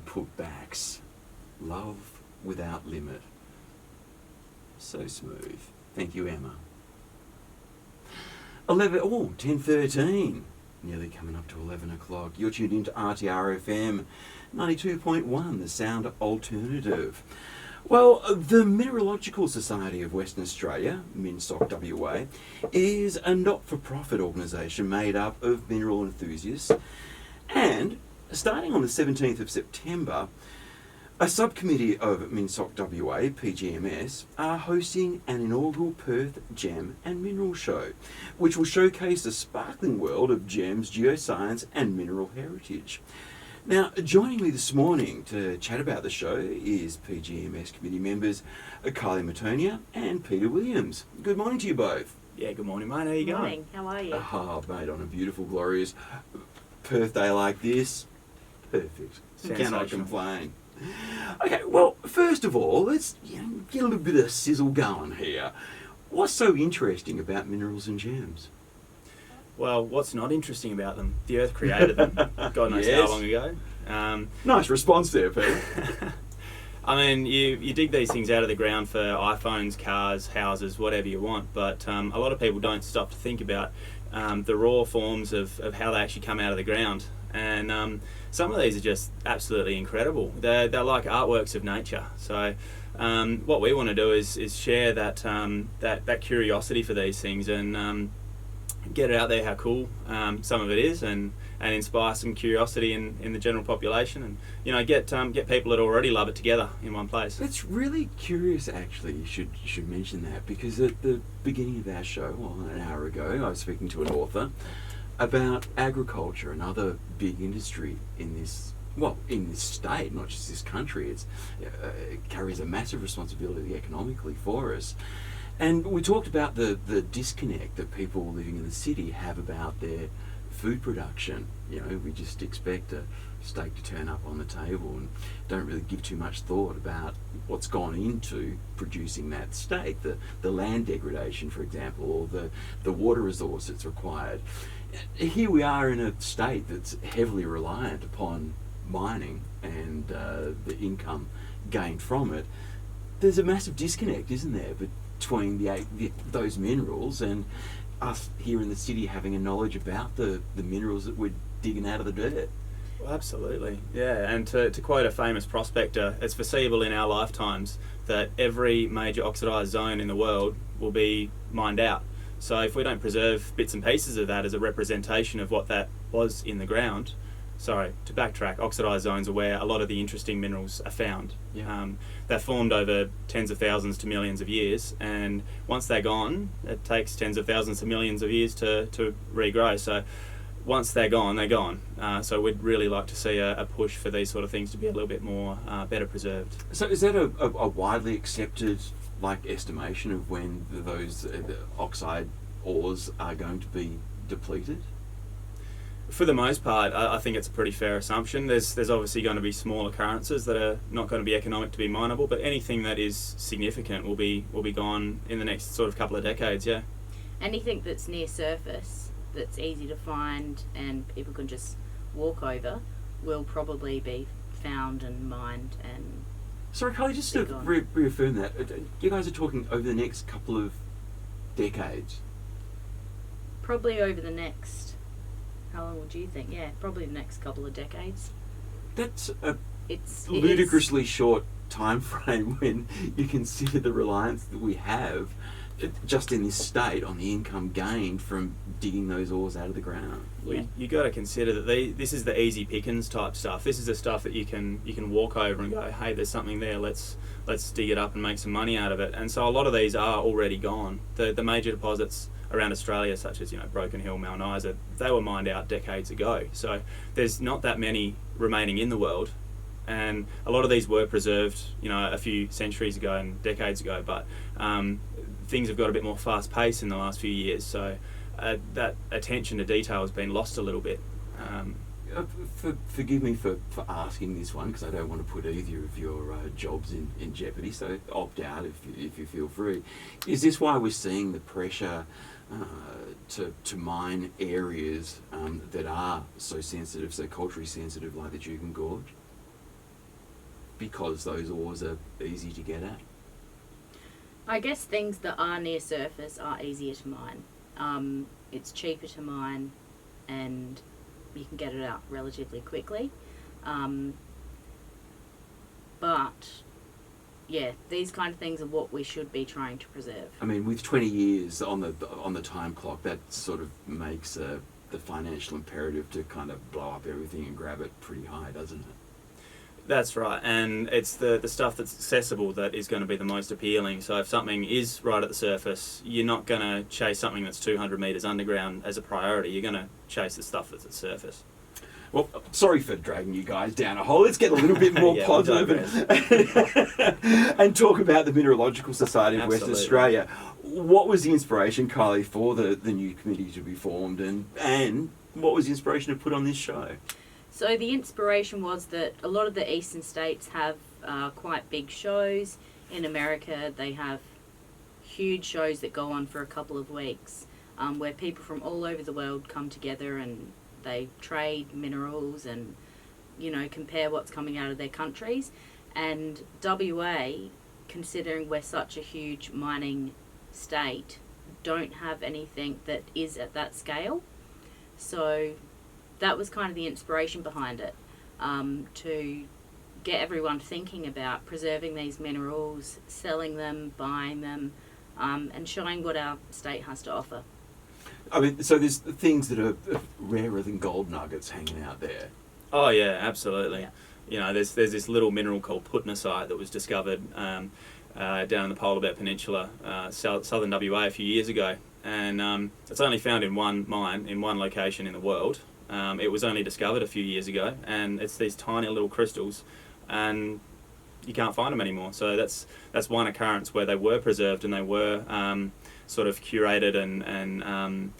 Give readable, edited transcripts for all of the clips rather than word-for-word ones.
putbacks. Love without limit. So smooth. Thank you, Emma. 10:13. Nearly coming up to 11 o'clock. You're tuned into RTR FM 92.1, the sound alternative. Well, the Mineralogical Society of Western Australia, MinSoc WA, is a not-for-profit organisation made up of mineral enthusiasts, and starting on the 17th of September, a subcommittee of MinSoc WA, PGMS, are hosting an inaugural Perth Gem and Mineral Show, which will showcase the sparkling world of gems, geoscience and mineral heritage. Now, joining me this morning to chat about the show is PGMS committee members Kylie, Matonia and Peter Willems. Good morning to you both. Yeah, good morning, mate. How you going? Morning. How are you? Oh, mate, on a beautiful, glorious Perth day like this, perfect. Cannot complain. Okay, well, first of all, let's get a little bit of sizzle going here. What's so interesting about minerals and gems? Well, what's not interesting about them? The Earth created them. God knows how long ago. Nice response there, Pete. I mean, you dig these things out of the ground for iPhones, cars, houses, whatever you want, but a lot of people don't stop to think about the raw forms of how they actually come out of the ground. And some of these are just absolutely incredible. They're like artworks of nature. So what we want to do is share that curiosity for these things and get it out there how cool some of it is, and inspire some curiosity in the general population, and get people that already love it together in one place. It's really curious, actually. You should mention that, because at the beginning of our show, an hour ago, I was speaking to an author about agriculture, another big industry in this state, not just this country. It carries a massive responsibility economically for us. And we talked about the disconnect that people living in the city have about their food production. We just expect a steak to turn up on the table and don't really give too much thought about what's gone into producing that steak, the land degradation, for example, or the water resource that's required. Here we are in a state that's heavily reliant upon mining and the income gained from it. There's a massive disconnect, isn't there, between those minerals and us here in the city having a knowledge about the minerals that we're digging out of the dirt. Well, absolutely, yeah. And to quote a famous prospector, it's foreseeable in our lifetimes that every major oxidised zone in the world will be mined out. So if we don't preserve bits and pieces of that as a representation of what that was in the ground, to backtrack, oxidised zones are where a lot of the interesting minerals are found. Yeah. They're formed over tens of thousands to millions of years, and once they're gone, it takes tens of thousands to millions of years to regrow. So once they're gone, they're gone. So we'd really like to see a push for these sort of things to be a little bit more better preserved. So is that a widely accepted estimation of when those oxide ores are going to be depleted? For the most part, I think it's a pretty fair assumption. There's obviously going to be small occurrences that are not going to be economic to be mineable, but anything that is significant will be gone in the next sort of couple of decades, yeah. Anything that's near surface, that's easy to find and people can just walk over, will probably be found and mined and... Sorry, Kylie, just to reaffirm that, you guys are talking over the next couple of decades? Probably over the next... How long would you think? Yeah, probably the next couple of decades. That's ludicrously short time frame when you consider the reliance that we have just in this state on the income gained from digging those ores out of the ground. Well, you got to consider that this is the easy pickings type stuff. This is the stuff that you can walk over and go, hey, there's something there. Let's dig it up and make some money out of it. And so a lot of these are already gone. The major deposits around Australia, such as Broken Hill, Mount Isa, they were mined out decades ago. So there's not that many remaining in the world, and a lot of these were preserved, a few centuries ago and decades ago. But things have got a bit more fast pace in the last few years. So that attention to detail has been lost a little bit. Forgive me for asking this one, because I don't want to put either of your jobs in jeopardy, so opt out if you feel free. Is this why we're seeing the pressure to mine areas that are so sensitive, so culturally sensitive, like the Juukan Gorge? because those ores are easy to get at? I guess things that are near surface are easier to mine. It's cheaper to mine, and you can get it out relatively quickly. But yeah, these kind of things are what we should be trying to preserve. I mean, with 20 years on the time clock, that sort of makes the financial imperative to kind of blow up everything and grab it pretty high, doesn't it? That's right, and it's the stuff that's accessible that is going to be the most appealing. So if something is right at the surface, you're not going to chase something that's 200 metres underground as a priority. You're going to chase the stuff that's at the surface. Well, sorry for dragging you guys down a hole. Let's get a little bit more Yeah, positive and talk about the Mineralogical Society of Western Absolutely. Australia. What was the inspiration, Kylie, for the new committee to be formed, and what was the inspiration to put on this show? So the inspiration was that a lot of the eastern states have quite big shows. In America, they have huge shows that go on for a couple of weeks, where people from all over the world come together and they trade minerals and, you know, compare what's coming out of their countries. And WA, considering we're such a huge mining state, don't have anything that is at that scale. So that was kind of the inspiration behind it, to get everyone thinking about preserving these minerals, selling them, buying them, and showing what our state has to offer. I mean, so there's things that are rarer than gold nuggets hanging out there. Oh yeah, absolutely. Yeah. You know, there's this little mineral called putnasite that was discovered down in the Polar Bear Peninsula, southern WA, a few years ago, and it's only found in one mine in one location in the world. It was only discovered a few years ago, and it's these tiny little crystals, and you can't find them anymore. So that's one occurrence where they were preserved and they were sort of curated and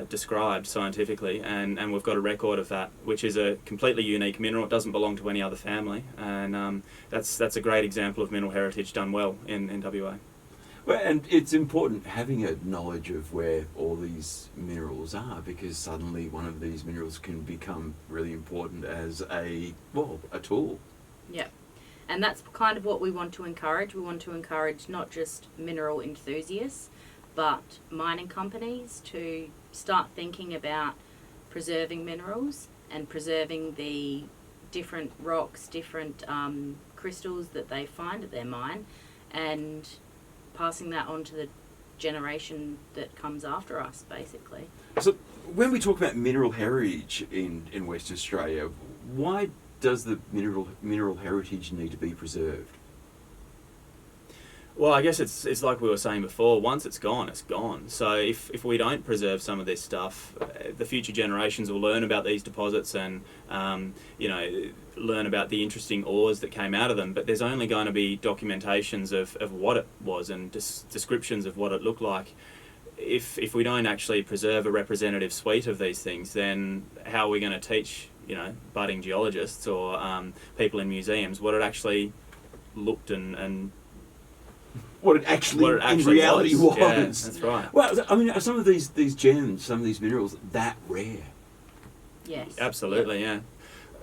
described scientifically, and we've got a record of that, which is a completely unique mineral. It doesn't belong to any other family, and that's a great example of mineral heritage done well in WA. Well, and it's important having a knowledge of where all these minerals are, because suddenly one of these minerals can become really important as a tool. Yeah. And that's kind of what we want to encourage. We want to encourage not just mineral enthusiasts, but mining companies to start thinking about preserving minerals and preserving the different rocks, different crystals that they find at their mine, and passing that on to the generation that comes after us, basically. So when we talk about mineral heritage in Western Australia, why does the mineral heritage need to be preserved? Well, I guess it's like we were saying before, once it's gone, it's gone. So if we don't preserve some of this stuff, the future generations will learn about these deposits and, learn about the interesting ores that came out of them. But there's only going to be documentations of what it was and descriptions of what it looked like. If we don't actually preserve a representative suite of these things, then how are we going to teach, budding geologists or people in museums what it actually looked and what it actually in reality was. Yeah, that's right. Well, I mean, are some of these gems, some of these minerals, that rare? Yes. Absolutely, yeah.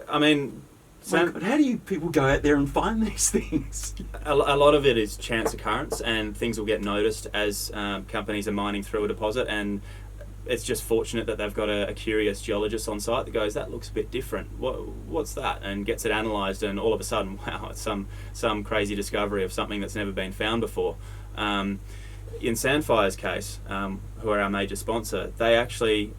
I mean, But how do people go out there and find these things? a lot of it is chance occurrence, and things will get noticed as companies are mining through a deposit, and it's just fortunate that they've got a curious geologist on site that goes, that looks a bit different. What's that? And gets it analysed, and all of a sudden, wow, it's some crazy discovery of something that's never been found before. In Sandfire's case, who are our major sponsor, they actually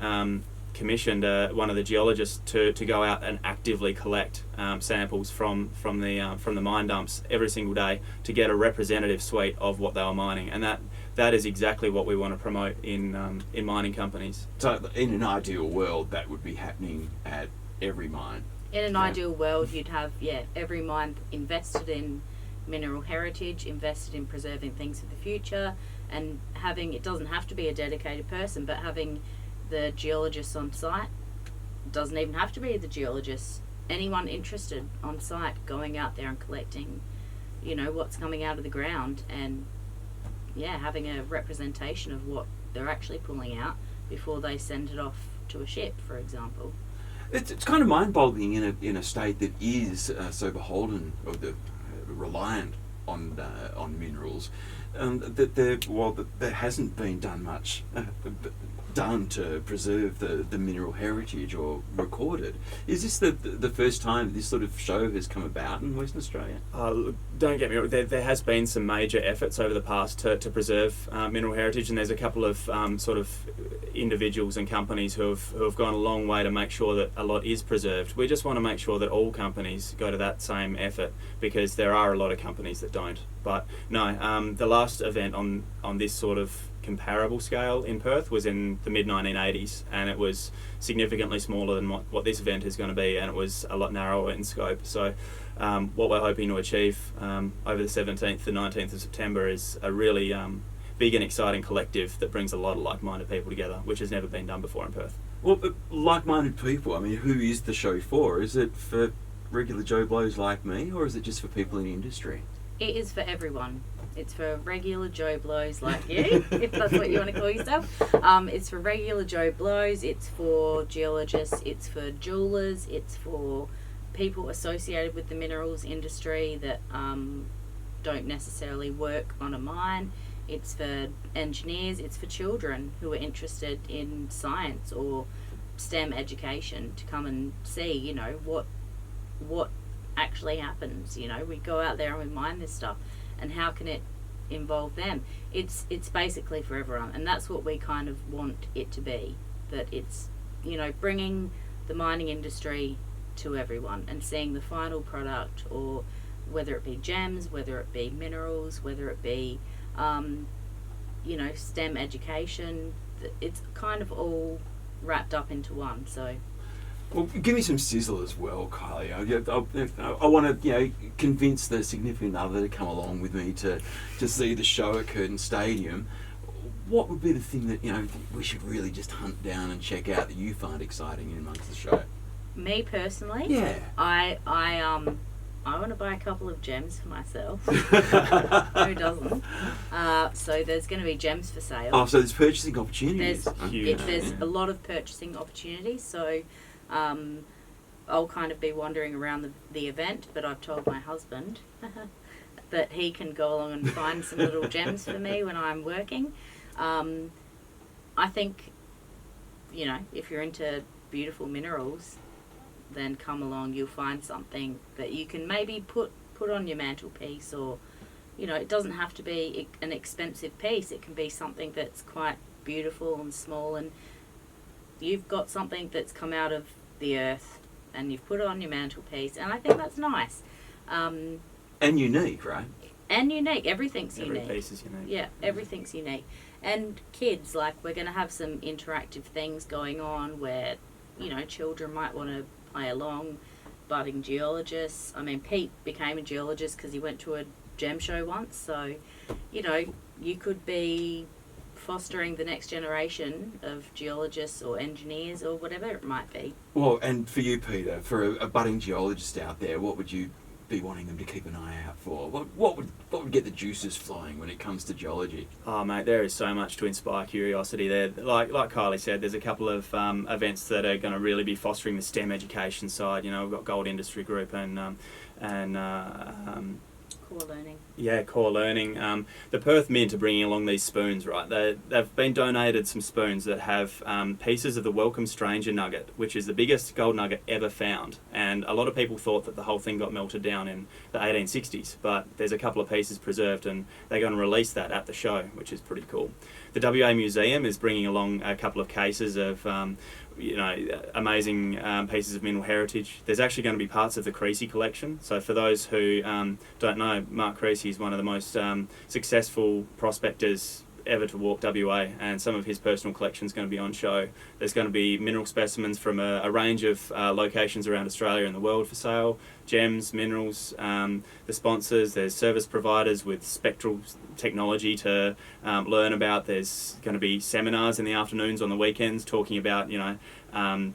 commissioned one of the geologists to go out and actively collect samples from the mine dumps every single day to get a representative suite of what they were mining, and that is exactly what we want to promote in mining companies. So in an ideal world, that would be happening at every mine. In an ideal world, you'd have every mine invested in mineral heritage, invested in preserving things for the future, and it doesn't have to be a dedicated person, but having the geologists on site. It doesn't even have to be the geologists. Anyone interested on site going out there and collecting, what's coming out of the ground, and having a representation of what they're actually pulling out before they send it off to a ship, for example. It's kind of mind-boggling in a state that is so beholden or reliant on minerals, that there hasn't been done much done to preserve the mineral heritage or record it. Is this the first time this sort of show has come about in Western Australia? Don't get me wrong, there has been some major efforts over the past to preserve mineral heritage, and there's a couple of sort of individuals and companies who have gone a long way to make sure that a lot is preserved. We just want to make sure that all companies go to that same effort, because there are a lot of companies that don't. But no, the last event on this sort of comparable scale in Perth was in the mid-1980s, and it was significantly smaller than what this event is going to be, and it was a lot narrower in scope. So what we're hoping to achieve over the 17th to 19th of September is a really big and exciting collective that brings a lot of like-minded people together, which has never been done before in Perth. Well, like-minded people, I mean, who is the show for? Is it for regular Joe Blows like me, or is it just for people in the industry? It is for everyone. It's for regular Joe Blows like you, if that's what you want to call yourself. It's for regular Joe Blows, it's for geologists, it's for jewelers, it's for people associated with the minerals industry that don't necessarily work on a mine. It's for engineers, it's for children who are interested in science or STEM education to come and see, you know, what actually happens. You know, we go out there and we mine this stuff, and how can it involve them? It's basically for everyone, and that's what we kind of want it to be, that it's, you know, bringing the mining industry to everyone and seeing the final product, or whether it be gems, whether it be minerals, whether it be you know, STEM education. It's kind of all wrapped up into one. So well, give me some sizzle as well, Kylie. I want to, you know, convince the significant other to come along with me to see the show at Curtin Stadium. What would be the thing that, you know, we should really just hunt down and check out that you find exciting in amongst the show? Me personally, yeah, I want to buy a couple of gems for myself. Who doesn't? So there's going to be gems for sale. Oh, so there's purchasing opportunities. There's a lot of purchasing opportunities. So I'll kind of be wandering around the event, but I've told my husband that he can go along and find some little gems for me when I'm working. I think, you know, if you're into beautiful minerals, then come along, you'll find something that you can maybe put on your mantelpiece, or, you know, it doesn't have to be an expensive piece. It can be something that's quite beautiful and small, and you've got something that's come out of the earth and you've put it on your mantelpiece, and I think that's nice. And unique, right? And unique. Everything's Every unique. piece is unique. Yeah, everything's unique. And kids, like, we're going to have some interactive things going on where, you know, children might want to play along, budding geologists. I mean, Pete became a geologist because he went to a gem show once, so, you know, you could be fostering the next generation of geologists or engineers or whatever it might be. Well, and for you, Peter, for a budding geologist out there, what would you be wanting them to keep an eye out for? What would get the juices flowing when it comes to geology? Oh mate, there is so much to inspire curiosity there. Like Kylie said, there's a couple of events that are going to really be fostering the STEM education side. You know, we've got Gold Industry Group and Core learning. Yeah, core learning. The Perth Mint are bringing along these spoons, right? They've been donated some spoons that have pieces of the Welcome Stranger nugget, which is the biggest gold nugget ever found. And a lot of people thought that the whole thing got melted down in the 1860s, but there's a couple of pieces preserved, and they're going to release that at the show, which is pretty cool. The WA Museum is bringing along a couple of cases of you know, amazing pieces of mineral heritage. There's actually going to be parts of the Creasy collection. So for those who don't know, Mark Creasy is one of the most successful prospectors ever to walk WA, and some of his personal collection is going to be on show. There's going to be mineral specimens from a range of locations around Australia and the world for sale. Gems, minerals, the sponsors, there's service providers with spectral technology to learn about. There's going to be seminars in the afternoons on the weekends talking about, you know, a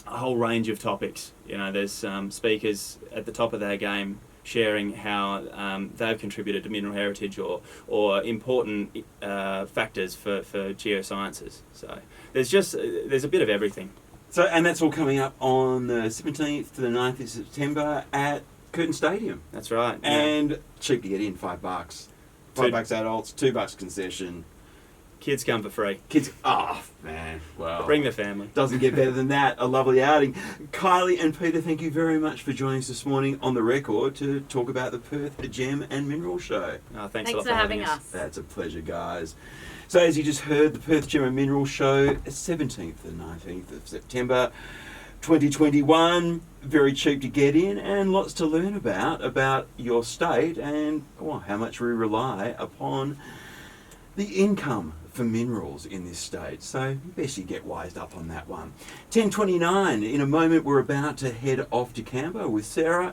whole range of topics. You know, there's speakers at the top of their game sharing how they've contributed to mineral heritage or important factors for geosciences. So there's a bit of everything. So, and that's all coming up on the 17th to the 9th of September at Curtin Stadium. That's right. Yeah. And cheap to get in, $5. $5 adults, $2 concession. Kids come for free. Kids, oh man, well. Bring the family. Doesn't get better than that. A lovely outing. Kylie and Peter, thank you very much for joining us this morning on the record to talk about the Perth Gem and Mineral Show. Oh, Thanks a lot for having us. That's a pleasure, guys. So as you just heard, the Perth Gem and Mineral Show, 17th and 19th of September 2021. Very cheap to get in and lots to learn about your state and how much we rely upon the income for minerals in this state. So best you get wised up on that one. 10:29. In a moment we're about to head off to Canberra with Sarah